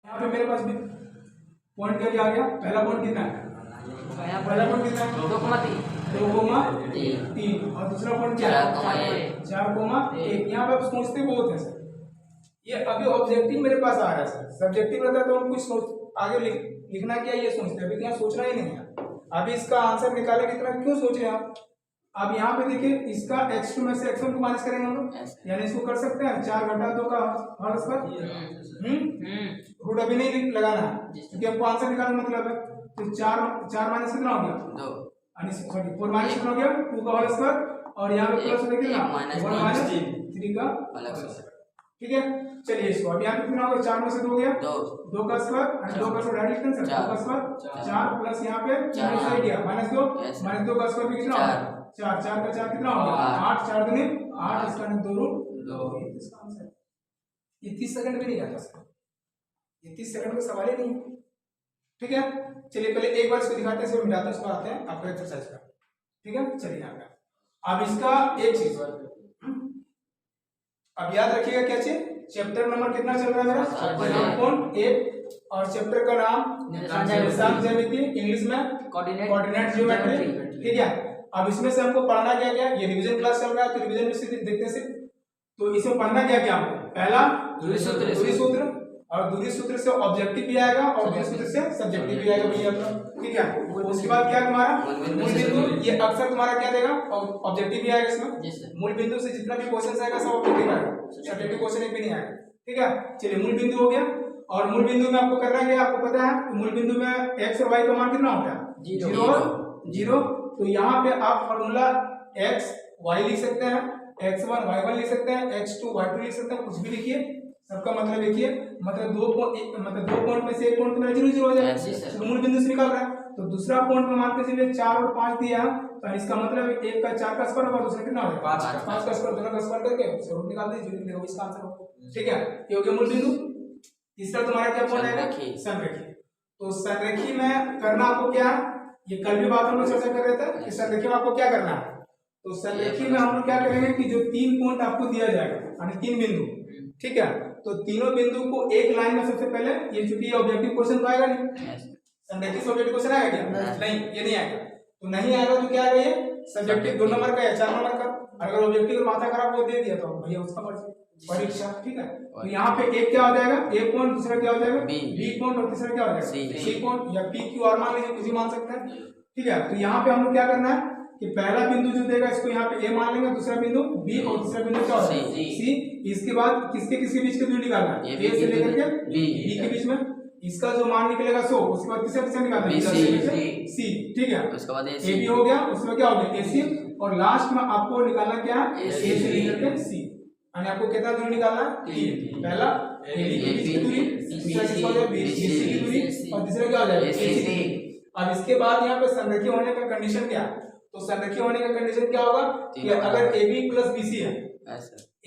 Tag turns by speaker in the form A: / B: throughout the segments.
A: यहाँ पे मेरे पास भी पॉइंट क्या आ गया, पहला पॉइंट कितना है, पहला पॉइंट कितना है 2,3 और दूसरा पॉइंट क्या है 4,1। यहाँ पे आप सोचते बहुत है सर, ये अभी ऑब्जेक्टिव मेरे पास आ रहा है सर, सब्जेक्टिव रहता है तो हम कुछ सोच आगे लिखना क्या ये सोचते हैं, अभी यहाँ सोचना ही नहीं है। अभी इसका आंसर निकाले कितना, क्यों सोच रहे हैं आप। अब यहाँ पे देखिए इसका x2 में से x1 को माइनस करेंगे हम लोग, यानी इसको कर सकते हैं 4 घटा 2 का होल स्क्वायर। रूट अभी नहीं लगाना है क्योंकि हमको आंसर निकालना मतलब है। तो 4 माइनस कितना हो गया 2, यानी सॉरी 4 माइनस कितना हो गया 2 का होल स्क्वायर, और यहाँ पे प्लस हो गया 1 माइनस 3 का होल स्क्वायर। ठीक है, चलिए इसको अब यहाँ पे कितना हो गया 4 में से 2 हो गया 2 का स्क्वायर, और 2 का स्क्वायर डायरेक्ट लिखते हैं सर, 2 का स्क्वायर 4 प्लस यहाँ पे 4 हो गया माइनस 2 का स्क्वायर भी कितना हो गया 4, 4 का 4 कितना हो गया 8, 4 दूनी 8, इसका 2 रूट 2, इसका आंसर। ये 30 सेकंड भी नहीं जाता सर, ये 30 सेकंड का सवाल ही नहीं है। ठीक है, चलिए पहले एक बार इसको दिखाते हैं, इसको मिटाते हैं, उसको आते हैं आपको एक्सरसाइज का। ठीक है, चलिए यहाँ पे अब इसका एक चीज अब याद रखिएगा, क्या चीज, चैप्टर नंबर कितना चल रहा है मेरा 1 और चैप्टर का नाम निशान ज्यामिति, इंग्लिश में कोऑर्डिनेट ज्योमेट्री। ठीक है, अब इसमें से हमको पढ़ना क्या क्या, ये रिवीजन क्लास चल रहा है तो रिवीजन में से देखते हैं सिर्फ, तो इसमें पढ़ना क्या क्या हमको, पहला दूरी सूत्र, और दूरी सूत्र से ऑब्जेक्टिव भी आएगा और दूरी सूत्र से सब्जेक्टिव भी आएगा भैया अपना। ठीक है, उसके बाद क्या तुम्हारा मूल बिंदु, ये अक्सर तुम्हारा क्या देगा ऑब्जेक्टिव भी आएगा इसमें, मूल बिंदु से जितना भी क्वेश्चन आएगा सब ऑब्जेक्टिव आएगा, सब्जेक्टिव क्वेश्चन एक भी नहीं आएगा। ठीक है, चलिए मूल बिंदु हो गया, और मूल बिंदु में आपको करना है, आपको पता है मूल बिंदु में x और y का मान कितना होता है 0 और 0। तो यहाँ पे आप फॉर्मूला x y लिख सकते हैं, x1 y1 लिख सकते हैं, x2 y2 लिख सकते हैं, कुछ भी लिखिए, सबका मतलब लिखिए, मतलब दो पॉइंट में से एक पॉइंट तो मेरा 0 0 हो जाएगा, तो मूल बिंदु से निकाल रहा है। तो दूसरा पॉइंट में मान के चलिए 4 और 5 दिया, तो इसका मतलब एक का 4 का स्क्वायर होगा, दूसरा कितना हो जाएगा 5 का स्क्वायर, दोनों का स्क्वायर करके उससे रूट निकाल दीजिए, जो निकलेगा इसका आंसर होगा। ठीक है, ये हो गया मूल बिंदु। तीसरा तुम्हारा क्या पॉइंट आएगा संरेखी। तो संरेखी में करना आपको क्या है, ये कल भी बात हम लोग चर्चा कर रहे थे कि संरेखी में आपको क्या करना है। तो संरेखी में हम लोग क्या करेंगे कि जो 3 पॉइंट आपको दिया जाएगा, यानी 3 बिंदु, ठीक है, तो तीनों बिंदु को एक लाइन में सबसे पहले, ये चूंकि ऑब्जेक्टिव क्वेश्चन तो आएगा नहीं, संरेखी से ऑब्जेक्टिव क्वेश्चन आएगा क्या, नहीं ये नहीं आएगा, तो नहीं आएगा तो क्या आएगा, ये सब्जेक्टिव 2 नंबर का या 4 नंबर का, अगर ऑब्जेक्टिव माथा खराब वो दे दिया तो भैया उसका परीक्षा। ठीक है, तो यहाँ पे एक क्या हो जाएगा ए पॉइंट, दूसरा क्या हो जाएगा बी पॉइंट, और तीसरा क्या हो जाएगा सी पॉइंट, या पी क्यू आर मान लीजिए, कुछ भी मान सकते हैं। ठीक है, तो यहाँ पे हम लोग क्या करना है कि पहला बिंदु जो देगा इसको यहाँ पे ए मान लेंगे, दूसरा बिंदु बी, और तीसरा बिंदु क्या होगा सी। इसके बाद किसके बीच के दूरी निकालना है, ए से लेकर के बी के बीच में, इसका जो मान निकलेगा 100, उसके बाद किससे निकालना है सी। ठीक है, उसके बाद ए बी हो गया, उसमें क्या हो गया ए सी, और लास्ट में आपको निकालना क्या है ए से लेकर के सी, यानी आपको कितना दूरी निकालना है 3, पहला ए बी के बीच की दूरी, दूसरा किसका हो जाएगा बी सी की दूरी, और तीसरा क्या हो जाएगा ए सी। अब इसके बाद यहाँ पे संरेखी होने का कंडीशन क्या है, तो संरेखी होने का कंडीशन क्या होगा कि अगर A B plus B C है,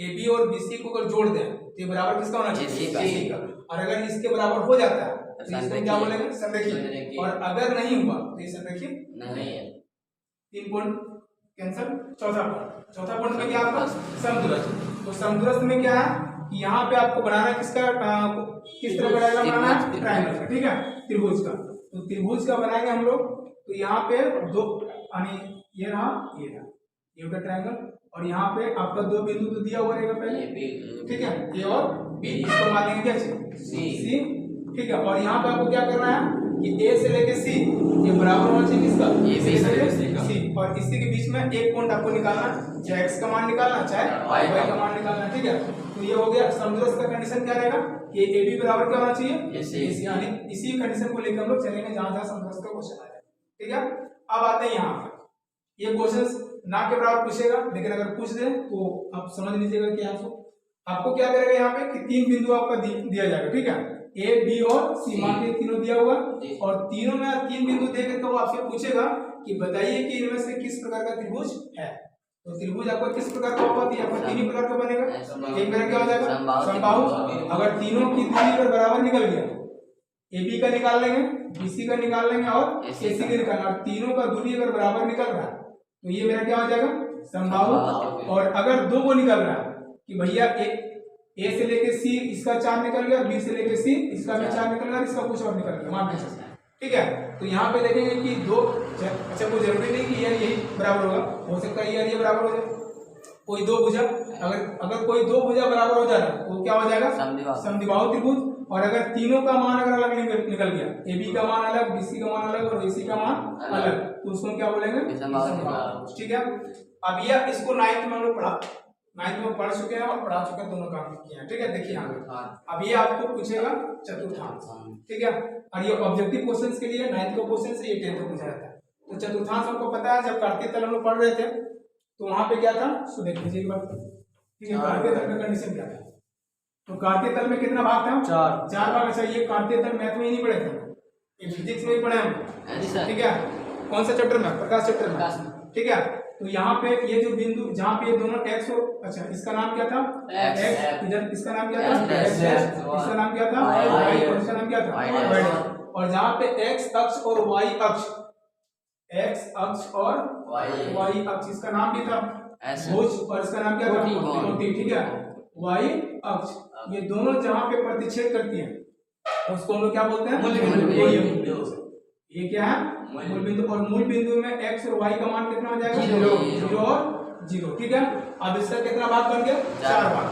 A: ए बी और बी सी को अगर जोड़ दें तो ये बराबर किसका होना चाहिए सी का, और अगर इसके बराबर हो जाता है तो इसको क्या बोलेंगे संरेखी, और अगर नहीं हुआ तो ये संरेखी नहीं है। 3 पॉइंट कैंसिल। चौथा पॉइंट में क्या आपका समदूरस्थ। तो समदूरस्थ में क्या है कि यहाँ पे आपको बनाना किसका, किस तरह का डायग्राम बनाना है, ट्रायंगल का। ठीक है, त्रिभुज का, तो त्रिभुज का बनाएंगे हम लोग। तो यहाँ पे दो, यानी ये रहा ये होगा ट्रायंगल, और यहाँ पे आपका 2 बिंदु तो दिया हुआ रहेगा पहले, ठीक है, ए और बी, इसको मान लेंगे क्या सी। ठीक है, और यहाँ पे आपको क्या करना है कि ए से लेके सी ये बराबर होना चाहिए किसका ए से लेके सी, और इसी के बीच में एक पॉइंट आपको निकालना, चाहे x का मान निकालना चाहे y का मान निकालना। ठीक है, तो ये हो गया समदूरस्थ का कंडीशन क्या रहेगा कि ए बी बराबर क्या होना चाहिए ए सी, यानी इसी कंडीशन को लेकर हम लोग चलेंगे जहां जहां समदूरस्थ का क्वेश्चन आएगा। ठीक है, अब आते हैं यहाँ पे, ये क्वेश्चन ना के बराबर पूछेगा, लेकिन अगर पूछ दे तो आप समझ लीजिएगा कि आपको क्या करेगा यहाँ पे कि 3 बिंदु आपका दिया जाएगा। ठीक है, ए बी और सी मान के तीनों दिया हुआ, और तीनों में 3 बिंदु देकर के वो आपसे पूछेगा कि बताइए कि इनमें से किस प्रकार का त्रिभुज है। तो त्रिभुज आपको किस प्रकार का होगा, आपको 3 ही प्रकार का बनेगा। एक मेरा क्या हो जाएगा समबाहु, अगर तीनों की दूरी अगर बराबर निकल गया, ए बी का निकाल लेंगे, बी सी का निकाल लेंगे और ए सी का निकालना, और तीनों का दूरी अगर बराबर निकल रहा है तो ये मेरा क्या हो जाएगा समबाहु। और अगर 2 को निकल रहा है कि भैया ए से लेके सी इसका 4 निकल गया, बी से लेके सी इसका भी 4 निकल गया, इसका कुछ और निकल गया, मान लीजिए। ठीक है, तो यहाँ पे देखेंगे कि दो, अच्छा कोई जरूरी नहीं कि यार यही बराबर होगा, हो सकता है यार ये बराबर हो जाए। कोई दो भुजा, अगर कोई दो भुजा बराबर हो जाए तो क्या हो जाएगा, समद्विबाहु त्रिभुज। और अगर तीनों का मान अगर अलग निकल गया, ए बी का मान अलग, बी सी का मान अलग और ए सी का मान अलग, तो उसको क्या बोलेंगे, समद्विबाहु। ठीक है, अब ये इसको 9th में हम लोग पढ़ा, 9th में पढ़ चुके हैं और पढ़ा चुके हैं, दोनों काम किए हैं। ठीक है, देखिए यहाँ अब ये आपको पूछेगा चतुर्थांश। ठीक है, और ये ऑब्जेक्टिव क्वेश्चंस के लिए 9th का क्वेश्चन से ये 10th का पूछा जाता है। तो चतुर्थांश हमको पता है, जब कार्तीय तल हम लोग पढ़ रहे थे तो वहां पे क्या था, सो देख लीजिए एक बार। ठीक है, कार्तीय तल का कंडीशन क्या था, तो कार्तीय तल में कितना भाग था, 4 भाग। अच्छा, ये कार्तीय तल मैथ में ही नहीं पढ़े थे, ये फिजिक्स में ही पढ़े हम। ठीक है, कौन सा चैप्टर में, प्रकाश चैप्टर में। ठीक है, तो यहाँ पे ये जो बिंदु जहाँ पे ये दोनों x और, अच्छा इसका नाम क्या था x, इधर इसका नाम क्या था x, इसका नाम क्या था y, और इसका नाम क्या था y। और जहाँ पे x अक्ष और y अक्ष, x अक्ष और y अक्ष, इसका नाम भी था भुज और इसका नाम क्या था कोटि। ठीक है, y अक्ष, ये दोनों जहाँ पे प्रतिच्छेद करती है उसको हम लोग क्या बोलते हैं, मूल बिंदु। ये क्या है, मूल बिंदु। और मूल बिंदु में x और y का मान कितना हो जाएगा, 0 और 0। ठीक है, अब इसका कितना भाग बन गया, 4 भाग।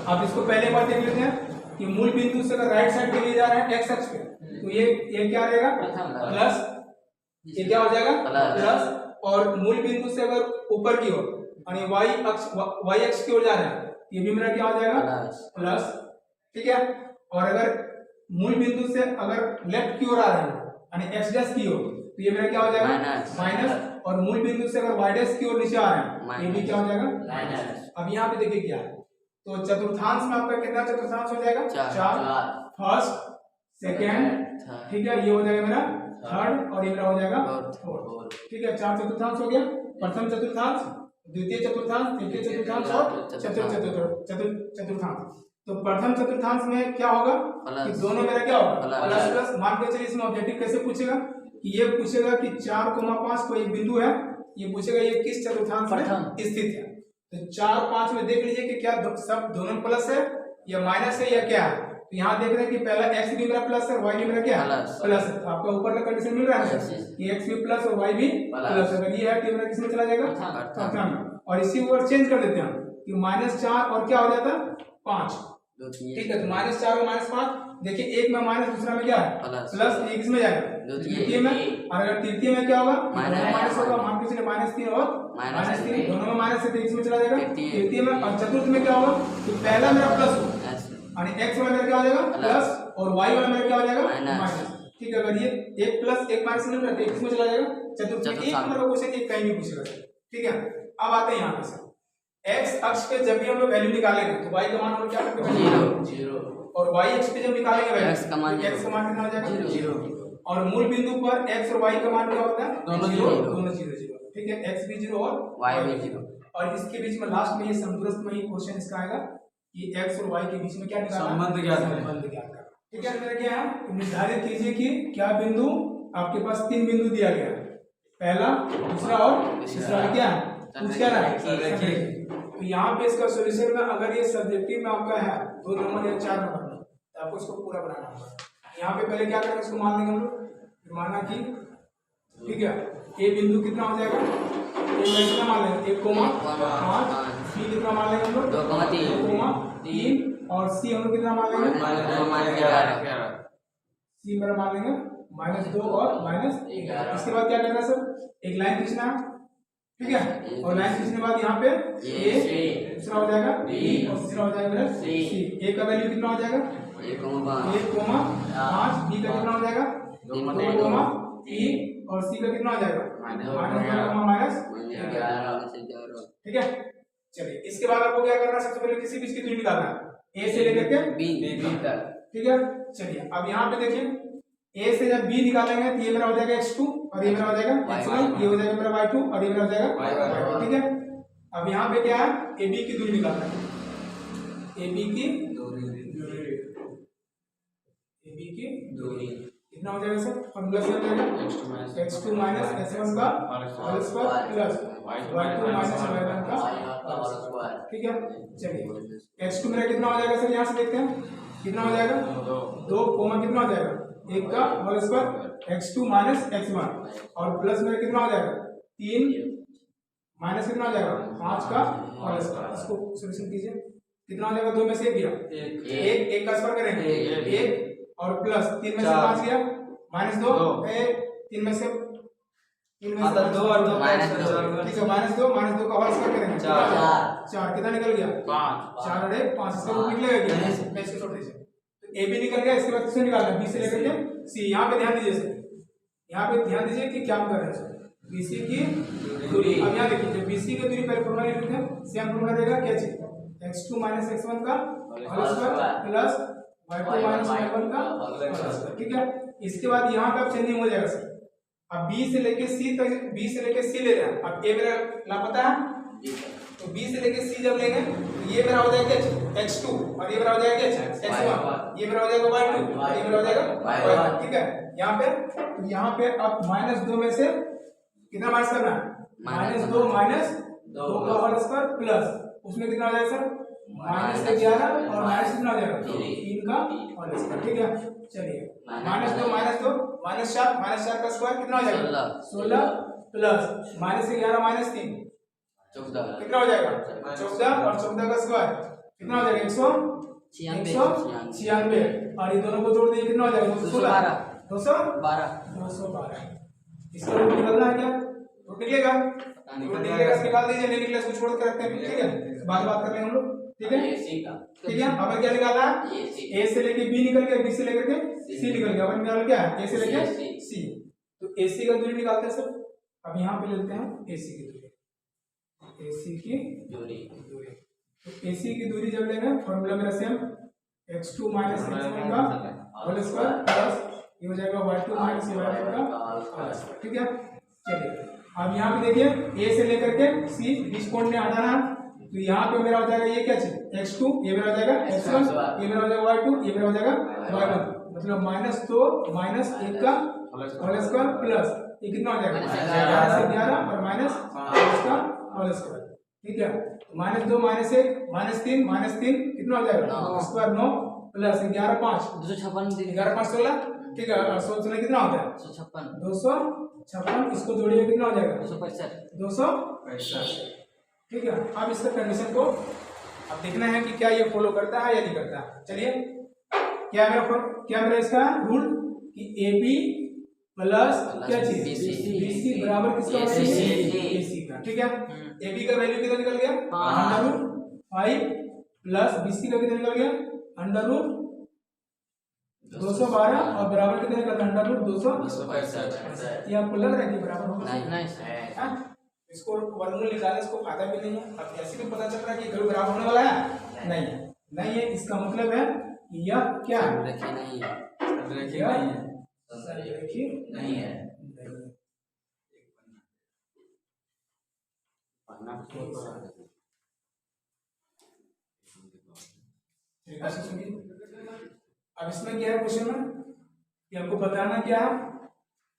A: अब इसको पहले बार देख लेते हैं कि मूल बिंदु से अगर राइट साइड के लिए जा रहे हैं x अक्ष पे, तो ये क्या रहेगा प्लस, ये क्या हो जाएगा प्लस। और मूल बिंदु से अगर ऊपर की ओर यानी y अक्ष की ओर जा रहे हैं, ये भी मेरा क्या हो जाएगा प्लस। ठीक है, और अगर मूल बिंदु से अगर लेफ्ट की ओर आ रहे हैं यानी x डैश की ओर, तो ये मेरा क्या हो जाएगा माइनस। और मूल बिंदु से अगर y डैश की ओर नीचे आ रहे हैं, ये भी क्या हो जाएगा माइनस। अब यहाँ पे देखिए क्या है, तो चतुर्थांश में आपका कितना चतुर्थांश हो जाएगा, 4, फर्स्ट सेकेंड, ठीक है, ये हो जाएगा मेरा थर्ड और ये मेरा हो जाएगा फोर्थ। ठीक है, 4 चतुर्थांश हो गया, प्रथम चतुर्थांश, द्वितीय चतुर्थांश, तृतीय चतुर्थांश और चतुर्थ चतुर्थांश। तो प्रथम चतुर्थांश में क्या होगा कि दोनों मेरा क्या होगा प्लस प्लस। मान के चलिए इसमें ऑब्जेक्टिव कैसे पूछेगा कि ये पूछेगा कि 4,5 कोई बिंदु है, ये पूछेगा ये किस चतुर्थांश में स्थित है। तो 4, 5 में देख लीजिए कि क्या सब दोनों प्लस है या माइनस है या क्या है। तो यहाँ देख रहे हैं कि पहला x भी मेरा प्लस है, y भी मेरा क्या प्लस है। तो आपका ऊपर का कंडीशन मिल रहा है कि x भी प्लस और y भी प्लस। अगर ये है तो मेरा किसमें चला जाएगा प्रथम में। और इसी को चेंज कर देते हैं कि -4 और क्या हो जाता है 5। ठीक है, तो -4 और -5 देखिए, एक में माइनस दूसरा में क्या है प्लस, एक इसमें जाएगा तृतीय में। और अगर तृतीय में क्या होगा माइनस होगा, मान के चलिए -3 और -3 दोनों में माइनस है तो इसमें चला जाएगा तृतीय में। और चतुर्थ में क्या होगा कि पहला मेरा प्लस हो यानी x वाला मेरा क्या हो जाएगा प्लस और y वाला मेरा क्या हो जाएगा माइनस। ठीक है, अगर ये एक प्लस एक माइनस मिल रहा है तो इसमें चला जाएगा चतुर्थ में। एक नंबर का क्वेश्चन एक कहीं भी पूछेगा। ठीक है, अब आते हैं यहाँ पे सर, x अक्ष पे जब भी हम लोग वैल्यू निकालेंगे तो y का मान हम लोग क्या करेंगे 0, और y अक्ष पे जब निकालेंगे वैल्यू x का मान कितना हो जाएगा 0। और मूल बिंदु पर x और y का मान क्या होता है दोनों 0। ठीक है, x भी 0 और y भी 0। और इसके बीच में लास्ट में ये समदूरस्थ में ही क्वेश्चन इसका आएगा कि x और y के बीच में क्या निकालना संबंध ज्ञात करना। ठीक है, मेरा क्या है निर्धारित कीजिए कि क्या बिंदु आपके पास 3 बिंदु दिया गया है, पहला दूसरा और तीसरा क्या है पूछ क्या रहा है। तो यहाँ पे इसका सॉल्यूशन में अगर ये सब्जेक्टिव में आपका है 2 नंबर या 4 नंबर में तो आपको इसको पूरा बनाना होगा। यहाँ पे पहले क्या करेंगे इसको मान लेंगे हम लोग, माना कि ठीक है ए बिंदु कितना हो जाएगा ए कितना मान लेंगे 1,5, बी कितना मान लेंगे हम लोग 2,3 और सी हम लोग कितना मान लेंगे सी मेरा मान लेंगे -2 और -1। इसके बाद क्या करना है सर, एक लाइन खींचना है। ठीक है, और लाइन खींचने के बाद यहाँ पे ए, दूसरा हो जाएगा बी और तीसरा हो जाएगा मेरा सी। ए का वैल्यू कितना हो जाएगा 1,5, बी का कितना हो जाएगा 2,3 और सी का कितना हो जाएगा -11। ठीक है, चलिए इसके बाद आपको क्या करना है, सबसे पहले किसी बीच की दूरी निकालना है ए से लेकर के बी तक। ठीक है, चलिए अब यहाँ पे देखिए ए से जब बी निकालेंगे तो ये मेरा हो जाएगा x2 और ये मेरा हो जाएगा x1, ये हो जाएगा मेरा y2 और ये मेरा हो जाएगा y1। ठीक है, अब यहाँ पे क्या है ए बी की दूरी निकालना है, ए बी की दूरी कितना हो जाएगा सर, फॉर्मूला से हो जाएगा x2 - x1 का whole square plus y2 minus y1 का, ठीक है। चलिए x2 मेरा कितना हो जाएगा सर, यहाँ से देखते हैं कितना हो जाएगा, 2 कोमा कितना हो जाएगा, 1 का whole square x2 minus x1 और प्लस मेरा कितना हो जाएगा 3 माइनस कितना हो जाएगा 5 का होल स्क्वायर। इसको सॉल्यूशन कीजिए, कितना हो जाएगा, 2 में से 1 गया, एक का स्क्वायर करेंगे 1 और प्लस 3 में से 5 गया माइनस 2, 3 में से 2 और 2 माइनस 2, ठीक है, माइनस 2 का होल स्क्वायर करेंगे 4 कितना निकल गया 5, 4 और 1 5, इसका रूट निकलेगा क्या, मैं इसको छोड़ दीजिए। तो ए बी निकल गया, इसके बाद किससे निकालना है, बी से लेकर के सी। यहाँ पे ध्यान दीजिए सर, यहाँ पे ध्यान दीजिए कि क्या कर रहे हैं सर, बीसी की दूरी। अब यहाँ देखिए जब बीसी की दूरी पहले फॉर्मूला लिख लेते हैं, सेम फॉर्मूला देगा क्या चीज, x2 माइनस x1 का whole square plus y2 minus y1 का होल स्क्वायर, ठीक है। इसके बाद यहाँ पे अब चेंजिंग हो जाएगा सर, अब b से लेके c तक, b से लेके c ले रहे हैं, अब a मेरा लापता है तो b से लेके c जब लेंगे तो ये मेरा हो जाएगा x2 और ये मेरा हो जाएगा x1, ये मेरा हो जाएगा y2 और ये मेरा हो जाएगा y1, ठीक है। यहाँ पे तो यहाँ पे अब -2 में से कितना माइनस करना है, -2 माइनस 2 का होल स्क्वायर प्लस उसमें कितना हो जाएगा सर -11 और माइनस कितना हो जाएगा 3 का होल स्क्वायर, ठीक है। चलिए -2 -4 का स्क्वायर कितना हो जाएगा 16 प्लस -11 -3 14 कितना हो जाएगा 14 और 14 का स्क्वायर कितना हो जाएगा 196 और ये दोनों को जोड़ दिए कितना हो जाएगा 212 इसका रूट निकालना है क्या, रूट निकलेगा, निकाल दीजिए, नहीं निकले इसको छोड़ के रखते हैं, ठीक है, बाद बात कर लेंगे हम लोग, ठीक है। ठीक है, अब क्या निकालना है, ए से लेके बी निकल गया, बी से लेकर के सी निकल गया, अब निकाल क्या है ए से लेके सी, तो एसी का दूरी निकालते हैं सर। अब यहाँ पे लेते हैं एसी की दूरी, एसी की दूरी, तो एसी की दूरी जब लेंगे फॉर्मूला मेरा सेम x2 माइनस x1 का होल स्क्वायर प्लस ये हो जाएगा y2 माइनस y1 का होल स्क्वायर, ठीक है। चलिए अब यहाँ पे देखिए ए से लेकर के सी बीच कोण में हटाना है, तो यहाँ पे मेरा हो जाएगा ये क्या चीज x2, ये मेरा हो जाएगा x1, ये मेरा हो जाएगा y2, ये मेरा हो जाएगा y1, मतलब -2 माइनस 1 का होल स्क्वायर प्लस ये कितना हो जाएगा 11 और माइनस 5 का होल स्क्वायर, ठीक है। -2 -1 -3 कितना हो जाएगा स्क्वायर 9 प्लस 11 5 256 11 5 16, ठीक है, और 16 कितना होता है 256, इसको जोड़िए कितना हो जाएगा 265, ठीक है। अब इसका कंडीशन को अब देखना है कि क्या ये फॉलो करता है या नहीं करता। चलिए क्या मेरा इसका रूल कि ए बी प्लस क्या चीज बीसी बराबर किसका एसी का, ठीक है। ए बी का वैल्यू कितना निकल गया √5 प्लस बीसी का कितना निकल गया √212 और बराबर कितना निकल √265। ये आपको लग रहा है कि बराबर होगा, नहीं इसको वर्गमूल निकालने इसको फायदा भी नहीं है। अब ऐसे भी पता चल रहा है कि बराबर होने वाला है, नहीं है, इसका मतलब है यह क्या नहीं है। अब इसमें क्या है क्वेश्चन में कि आपको बताना क्या है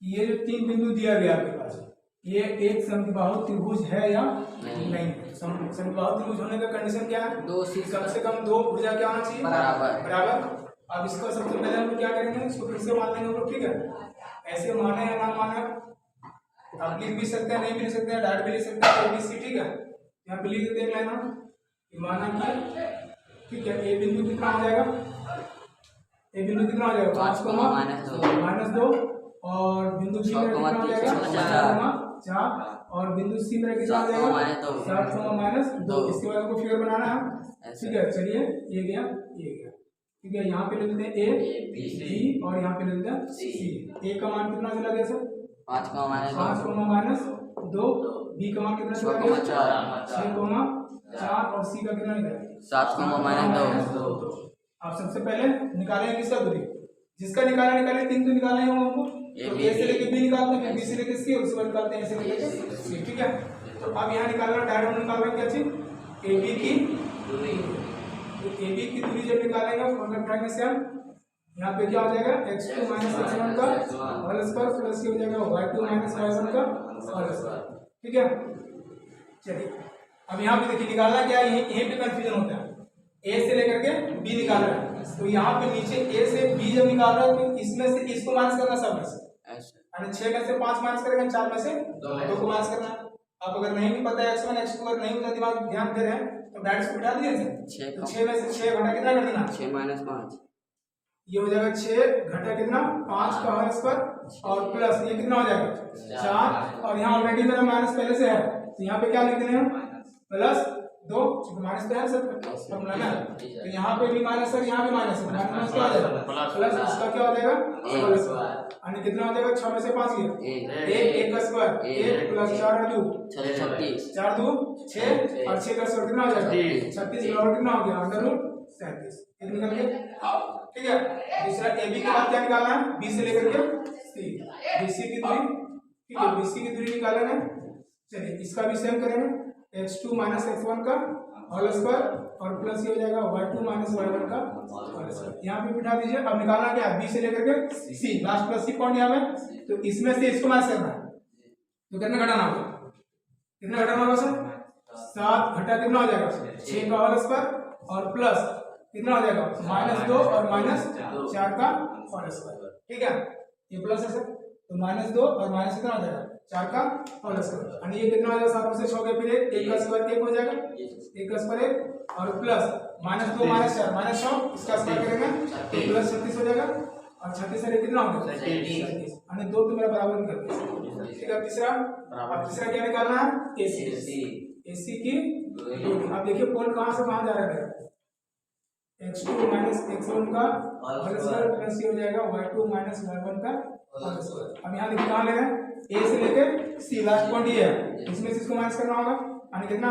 A: कि ये जो 3 बिंदु दिया गया आपके पास, ये एक समबाहु त्रिभुज है या नहीं। समबाहु त्रिभुज होने का कंडीशन क्या है, कम से कम 2 भुजा क्या होना चाहिए बराबर। अब इसको सबसे पहले हम क्या करेंगे, इसको फिर से मान लेंगे हम लोग, ठीक है। ऐसे माने या ना माने आप लिख भी सकते हैं, नहीं भी लिख सकते हैं, डायरेक्ट भी लिख सकते हैं, ABC, ठीक है। यहाँ पे लिख देते हैं माना कि ठीक है ए बिंदु कितना हो जाएगा, ए बिंदु कितना हो जाएगा 5 -2 और बिंदु बी में कितना हो जाएगा 4 और बिंदु सी में कितना हो जाएगा 7 -2। इसके बाद हमको फिगर बनाना है, ठीक है। चलिए ये गया, ठीक है। यहाँ पे ले लेते हैं ए बी और यहाँ पे ले लेते हैं सी। ए का मान कितना चला गया सर 5 -2, बी का मान कितना चला गया 6 और सी का कितना निकला 7 -2। आप सबसे पहले निकालेंगे किसका दूरी, जिसका निकाले 3 तो निकाले हैं हमको, तो ए से लेके बी निकालते हैं, बी से लेके सी और उसके बाद निकालते हैं ए से लेके सी, ठीक है। तो अब यहाँ निकालना डायरेक्ट निकाल रहे हैं क्या चीज ए बी की दूरी, तो ए बी की दूरी जब निकालेंगे फॉर्मूला उठाएंगे से हम यहाँ पे क्या हो जाएगा x2 माइनस x1 का होल स्क्वायर प्लस ये हो जाएगा y2 माइनस y1 का होल स्क्वायर, ठीक है। चलिए अब यहाँ पे देखिए निकालना क्या है, यहीं पे कंफ्यूजन होता है, ए से लेकर के बी निकाल रहा है, तो यहाँ पे नीचे ए से बी जब निकाल रहा है तो इसमें से इसको माइनस करना सब में से, यानी 6 में से 5 माइनस करेंगे, 4 में से 2 को माइनस करना। अब अगर नहीं भी पता है x1 x2 अगर नहीं होता दिमाग ध्यान दे रहे हैं तो डायरेक्ट से बिठा दीजिए, तो 6 में से 6 घटा कितना कर देना,
B: 6 माइनस 5,
A: ये हो जाएगा 6 घटा कितना 5 का होल स्क्वायर और प्लस ये कितना हो जाएगा 4, और यहाँ ऑलरेडी मेरा माइनस पहले से है तो यहाँ पे क्या लिख देंगे हम प्लस 2, क्योंकि माइनस तो है सर फॉर्मूला में, तो यहाँ पे भी माइनस है यहाँ भी माइनस है, माइनस क्या हो जाएगा प्लस, इसका क्या हो जाएगा होल स्क्वायर, यानी कितना हो जाएगा 6 में से 5 गया 1 का स्क्वायर 1 प्लस 4 है 2
B: 36,
A: 4 2 6 और 6 का स्क्वायर कितना हो जाएगा 36 और कितना हो गया अंडर रूट 37, ये निकल गया। ठीक है, दूसरा ए बी के बाद क्या निकालना है, बी से लेकर के सी, बीसी की दूरी, ठीक है बीसी की दूरी निकालना है। चलिए इसका भी सेम करेंगे, x2 माइनस x1 का होल स्क्वायर और प्लस ये हो जाएगा y2 माइनस y1 का होल स्क्वायर, यहाँ पे बिठा दीजिए। अब निकालना क्या है, बी से लेकर के सी, लास्ट प्लस सी पॉइंट यहाँ में, तो इसमें से इसको माइनस करना है, तो कितना घटाना होगा, कितना घटाना होगा सर 7 घटा कितना हो जाएगा 6 का होल स्क्वायर और प्लस कितना हो जाएगा -2 और -4 का होल स्क्वायर, ठीक है ये प्लस है सर, तो -2 और माइनस कितना हो जाएगा 4 का होल स्क्वायर, यानी ये कितना हो जाएगा 7 में से 6 गए फिर 1 का स्क्वायर 1 हो जाएगा, 1 का स्क्वायर 1 और प्लस -2 -4 -6 इसका स्क्वायर करेंगे तो प्लस 36 हो जाएगा, और 36 से कितना हो गया 37, यानी 2 तो मेरा बराबर निकल गया। ठीक है तीसरा, अब तीसरा क्या निकालना है एसी की दूरी। अब देखिए पॉइंट कहाँ से कहाँ जा रहा है, x2 माइनस x1 का होल स्क्वायर प्लस ये हो जाएगा y2 माइनस y1 का होल स्क्वायर। अब यहाँ देखिए कहाँ ले रहे हैं, a से लेके c, लास्ट पॉइंट ये है, इसमें से इसको माइनस करना होगा, यानी कितना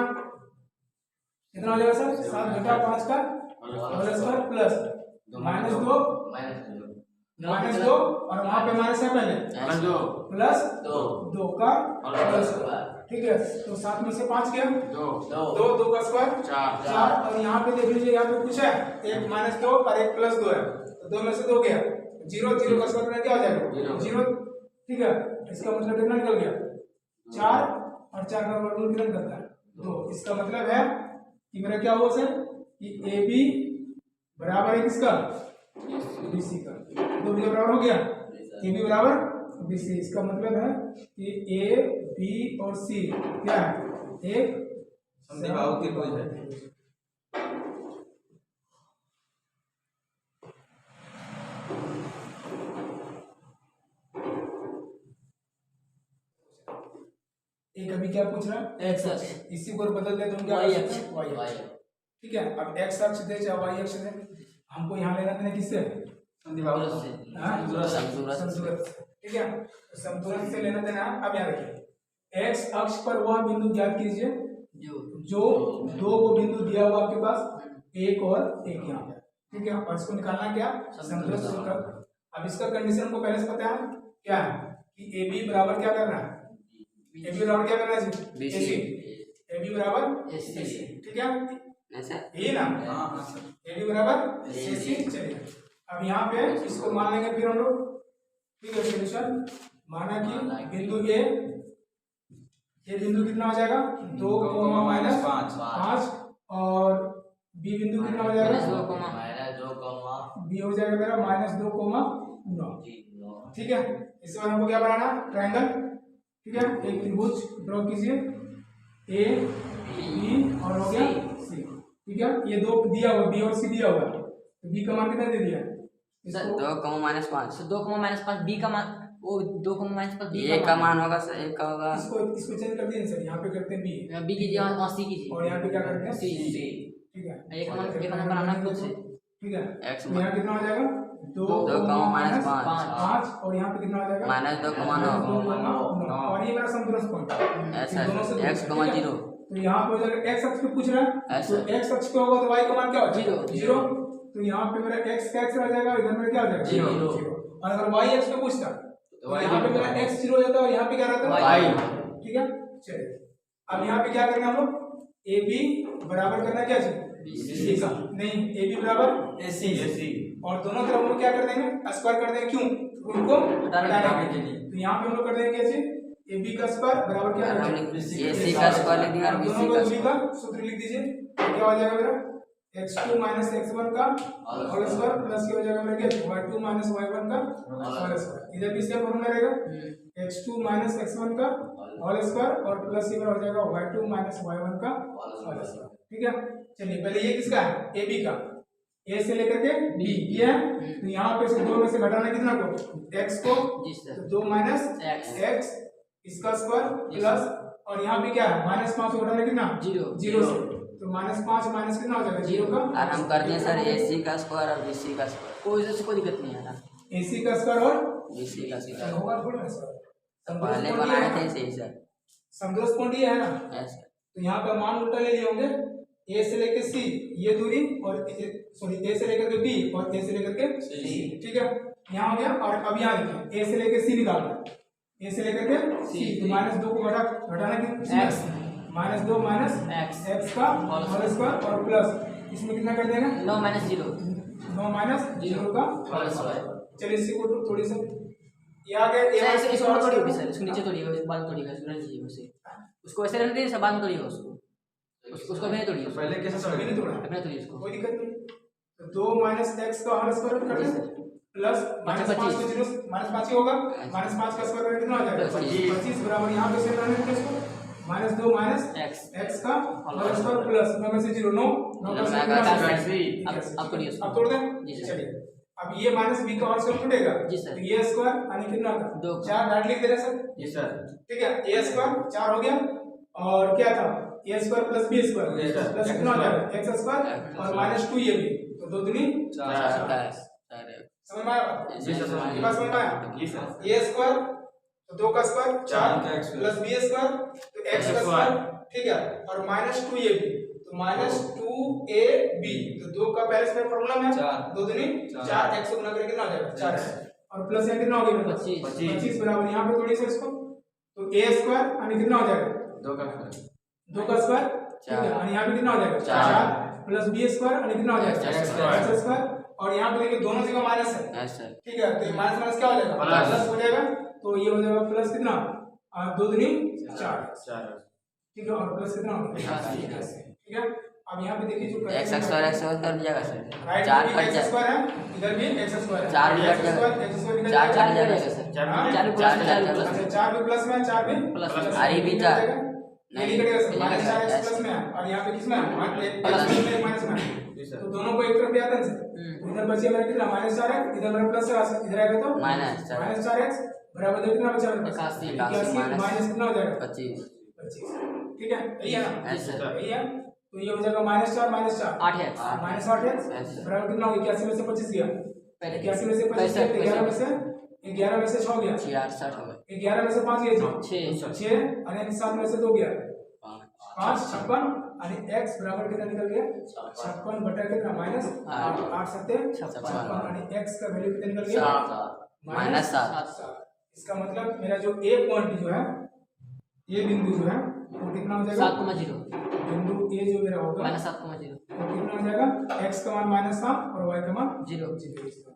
A: कितना हो जाएगा सर 7 घटा 5 का होल स्क्वायर प्लस -2 और वहाँ पे माइनस है पहले प्लस 2 का होल स्क्वायर, ठीक है तो 7 में से 5 गया 2 का स्क्वायर 4, और यहाँ पे देख लीजिए यहाँ पे कुछ है, एक -2 और एक +2 है, तो 2 में से 2 गया 0 का स्क्वायर क्या हो जाएगा 0, ठीक है इसका मतलब कितना निकल गया 4, और 4 का वर्गमूल कितना करता है 2, इसका मतलब है कि मेरा क्या हुआ सर कि ए बी बराबर है किसका BC का, तो बी बराबर हो गया ए बी बराबर BC, इसका मतलब है कि ए बी और सी क्या है एक समबाहु त्रिभुज है। एक अभी क्या पूछ रहा है x अक्ष, इसी को बदल दे तो क्या y अक्ष, ठीक है अब x अक्ष दे चाहे y अक्ष दे, हमको यहाँ लेना देना किससे समद्विबाहु से, ठीक है समदूरस्थ से लेना देना। अब याद रखिए x अक्ष पर वह बिंदु ज्ञात कीजिए जो 2 वो बिंदु दिया हुआ आपके पास, एक और एक यहाँ पे, ठीक है और इसको निकालना क्या समदूरस्थ सूत्र। अब इसका कंडीशन को पहले से पता है क्या है कि ए बी बराबर क्या करना है, ए बी बराबर क्या करना है एसी, ए बी बराबर एसी, ठीक है यही ना ए बी बराबर एसी। चलिए अब यहाँ पे इसको मान लेंगे फिर हम लोग, ठीक है सोल्यूशन, माना कि बिंदु ए, ये बिंदु कितना हो जाएगा 2, -5 और बी बिंदु कितना हो जाएगा बी हो जाएगा मेरा -2, 9, ठीक है इसके बाद हमको क्या बनाना ट्रायंगल, ठीक है एक त्रिभुज ड्रॉ कीजिए ए बी और हो गया सी, ठीक है ये 2 दिया हुआ बी और सी दिया हुआ, तो बी का मान कितना दे दिया
B: 2, -5
C: बी का मान वो 2, -5 बी
B: ए का मान होगा सर, एक का होगा,
A: इसको चेंज कर दीजिए सर, यहाँ पे करते हैं
C: बी कीजिए और सी कीजिए,
A: और यहाँ पे क्या करते हैं
C: सी,
A: ठीक है
C: एक मान बनाना खुद से,
A: ठीक है
B: x
A: तो यहाँ कितना हो जाएगा 2, -5 और यहाँ पे कितना हो जाएगा
B: -2,
A: और ये मेरा समदूरस्थ पॉइंट है
B: x, 0,
A: तो यहाँ पे हो जाएगा x अक्ष पे पूछ रहा है, तो x अक्ष पे होगा तो y का मान क्या होगा 0, तो यहाँ पे मेरा x का x रह जाएगा, इधर मेरा क्या हो जाएगा 0, और अगर y अक्ष पे पूछता तो यहाँ पे मेरा x 0 हो जाता है और यहाँ पे क्या रहता है y, ठीक है चलिए अब यहाँ पे क्या करना हम लोग ए बी बराबर करना क्या चाहिए BC का, नहीं ए बी बराबर AC, और दोनों तरफ हम लोग क्या कर देंगे स्क्वायर कर देंगे, क्यों उनको हटाने के लिए, तो यहाँ पे हम लोग कर देंगे कैसे ए बी का स्क्वायर बराबर क्या
B: हम
A: है
B: लिख AC का स्क्वायर लिख दिया और
A: दोनों
B: BC
A: को
B: का
A: दूरी
B: स्क्वायर।
A: का सूत्र लिख दीजिए। क्या हो जाएगा मेरा x2 माइनस x1 का होल स्क्वायर प्लस ये हो जाएगा मेरा क्या y2 माइनस y1 का होल स्क्वायर। इधर भी सेम फॉर्मूला रहेगा x2 माइनस x1 का होल स्क्वायर और प्लस ये हो जाएगा y2 माइनस y1 का होल स्क्वायर। ठीक है, चलिए पहले ये किसका है ए बी का, ए से लेकर के बी ये है। तो यहाँ पे से दो में से घटाना कितना को x को,
C: जी सर।
A: तो 2 माइनस
C: X
A: x इसका स्क्वायर प्लस और यहाँ पे क्या है -5 को घटाना कितना 0 से, तो -5 माइनस कितना हो जाएगा 0 का।
B: और हम कर दिए सर AC का स्क्वायर और BC का स्क्वायर।
C: कोई इधर से कोई दिक्कत नहीं है ना।
A: AC का स्क्वायर और
B: BC का स्क्वायर
A: होगा थोड़ा ना सर,
B: पहले बनाए थे सही सर।
A: समदोष पॉइंट ये है ना,
B: यस
A: तो यहाँ पे मान उल्टा ले लिए होंगे ए से लेकर सी ये दूरी और सॉरी ए से लेकर के बी और ए से लेकर के सी। ठीक है, यहाँ हो गया। और अब यहाँ देखिए ए से लेकर सी निकालना, ए से लेकर के सी, तो -2 को घटाना कितना
C: X
A: -2 माइनस
C: X
A: x का होल स्क्वायर और प्लस इसमें कितना कर देगा
C: 9 माइनस 0
A: 9 माइनस 0 का
C: होल स्क्वायर।
A: चलिए इसी को थोड़ी सा ये आ गया ए
C: सर इसको
A: और
C: तोड़िए भी सर, इसको नीचे तोड़िएगा, इसको बाद में तोड़िएगा, इसको रहने दीजिए उसे। उसको ऐसे रहने दीजिए, सब बाद में तोड़िएगा उसको। उसको भी नहीं तोड़िए,
D: पहले कैसे
A: अभी नहीं तोड़ा
C: अपना तोड़िए उसको।
A: कोई दिक्कत नहीं। तो 2 माइनस x का होल स्क्वायर कर दें प्लस -5 को 0 -5 ही होगा, -5 का स्क्वायर कितना हो जाएगा 25 बराबर यहाँ पे सेम रहने देंगे इसको -2 माइनस x का होल स्क्वायर प्लस 9 में से 0 9 का स्क्वायर
C: अब तोड़िए उसको।
A: अब तोड़ दें।
C: जी सर।
A: चलिए अब ये माइनस b का होल स्क्वायर टूटेगा,
C: जी सर।
A: तो ये स्क्वायर यानी कितना का
C: 2
A: 4 डाट लिख दे रहे सर।
D: जी सर।
A: ठीक है, a स्क्वायर 4 हो गया और क्या था a square plus b square plus कितना हो जाएगा x स्क्वायर और -2 ये भी, तो 2 दूनी
B: 4
A: समझ में आया?
D: जी सर।
A: ये बात समझ में आया?
D: जी सर।
A: a स्क्वायर तो 2 का स्क्वायर 4 प्लस b स्क्वायर तो x का स्क्वायर। ठीक है, और -2 ये भी, तो -2ab, तो 2 का पहले से फॉर्मूला में 2 दूनी 4 x को गुना करके कितना हो जाएगा 4 और प्लस यहाँ कितना हो गया 25 बराबर यहाँ पे थोड़ी सा इसको, तो a स्क्वायर यानी कितना हो जाएगा
D: 2 का
A: 2 का स्क्वायर। ठीक है, और यहाँ पे कितना हो जाएगा 4 प्लस b स्क्वायर यानी कितना हो जाएगा x स्क्वायर। और यहाँ पे देखिए दोनों जगह माइनस है।
B: Yes sir.
A: ठीक है, तो ये माइनस माइनस क्या हो जाएगा
D: प्लस।
A: प्लस हो जाएगा, तो ये हो जाएगा प्लस कितना 2 दूनी 4।
D: 4
A: ठीक है, और प्लस कितना हो गया 10। ठीक है, अब यहाँ पे देखिए जो
B: x स्क्वायर कर दिया सर।
A: राइट
B: 4
A: में
B: कट
A: x
B: जाए,
A: स्क्वायर है, इधर भी x स्क्वायर है,
B: 4 भी
A: x
B: कट
A: स्क्वायर
B: जाएगा,
A: x स्क्वायर निकल
B: 4
A: जाएगा।
B: जाएगा सर।
A: हाँ?
C: 4 भी
B: चार
C: प्लस
B: जाएगा।
A: अच्छा 4 भी प्लस में है, 4 भी
C: प्लस
A: प्लस
B: अरे भी 4
A: नहीं निकलेगा सर, -4x प्लस में है और यहाँ पे किसमें है प्लस में माइनस में है,
D: जी सर।
A: तो दोनों को एक तरफ ले आते हैं सर। तो इधर बचिए मेरा कितना -4x, इधर मेरा प्लस है, इधर आएगा तो -4x बराबर कितना बचा मेरे पास 81 माइनस कितना हो जाएगा
B: 25।
A: 25। ठीक है, यही है ना,
B: यस सर।
A: यही है। तो ये हो जाएगा -4
C: 8x
A: -8x बराबर कितना हो गया 81 में से 25 गया, 81 में से 25 गया, 11 में से 6 गया,
B: 66 हो गए।
A: 11 में से 5 गया
C: 6
A: 6 और 7 में से 2 गया 5 56 और x बराबर कितना निकल गया 56 बटा कितना -8 8 सत्ते 56 और x का वैल्यू कितना निकल गया
B: -7।
A: इसका मतलब मेरा जो a पॉइंट जो है, ये बिंदु जो है वो कितना हो जाएगा
C: 7,0
A: बिंदु a जो मेरा होगा
C: -7,0
A: तो कितना हो जाएगा x का मान -7 और y का मान
C: 0
A: 0।